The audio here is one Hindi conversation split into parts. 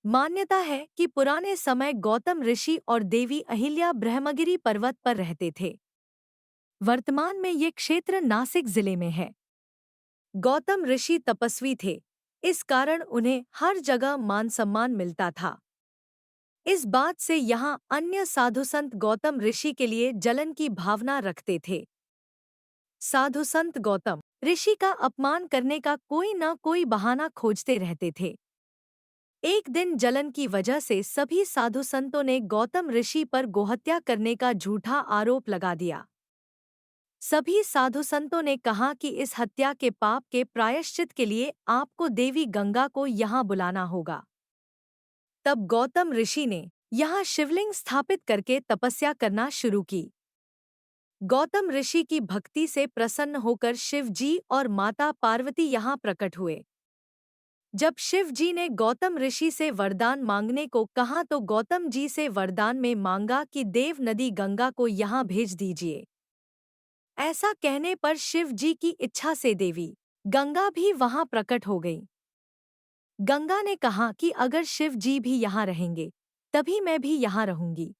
मान्यता है कि पुराने समय गौतम ऋषि और देवी अहिल्या ब्रह्मगिरी पर्वत पर रहते थे। वर्तमान में ये क्षेत्र नासिक जिले में है। गौतम ऋषि तपस्वी थे, इस कारण उन्हें हर जगह मान सम्मान मिलता था। इस बात से यहाँ अन्य साधु संत गौतम ऋषि के लिए जलन की भावना रखते थे। साधु संत गौतम ऋषि का अपमान करने का कोई न कोई बहाना खोजते रहते थे। एक दिन जलन की वजह से सभी साधु संतों ने गौतम ऋषि पर गोहत्या करने का झूठा आरोप लगा दिया। सभी साधु संतों ने कहा कि इस हत्या के पाप के प्रायश्चित के लिए आपको देवी गंगा को यहाँ बुलाना होगा। तब गौतम ऋषि ने यहाँ शिवलिंग स्थापित करके तपस्या करना शुरू की। गौतम ऋषि की भक्ति से प्रसन्न होकर शिव जी और माता पार्वती यहाँ प्रकट हुए। जब शिव जी ने गौतम ऋषि से वरदान मांगने को कहा तो गौतम जी से वरदान में मांगा कि देव नदी गंगा को यहाँ भेज दीजिए। ऐसा कहने पर शिव जी की इच्छा से देवी गंगा भी वहां प्रकट हो गई। गंगा ने कहा कि अगर शिव जी भी यहाँ रहेंगे तभी मैं भी यहाँ रहूंगी।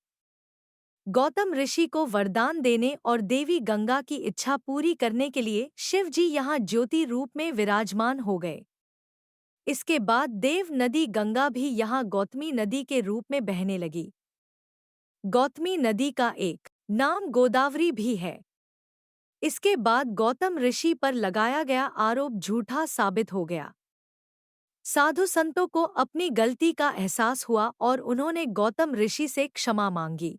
गौतम ऋषि को वरदान देने और देवी गंगा की इच्छा पूरी करने के लिए शिव जी यहाँ ज्योति रूप में विराजमान हो गए। इसके बाद देव नदी गंगा भी यहाँ गौतमी नदी के रूप में बहने लगी। गौतमी नदी का एक नाम गोदावरी भी है। इसके बाद गौतम ऋषि पर लगाया गया आरोप झूठा साबित हो गया। साधु संतों को अपनी गलती का एहसास हुआ और उन्होंने गौतम ऋषि से क्षमा मांगी।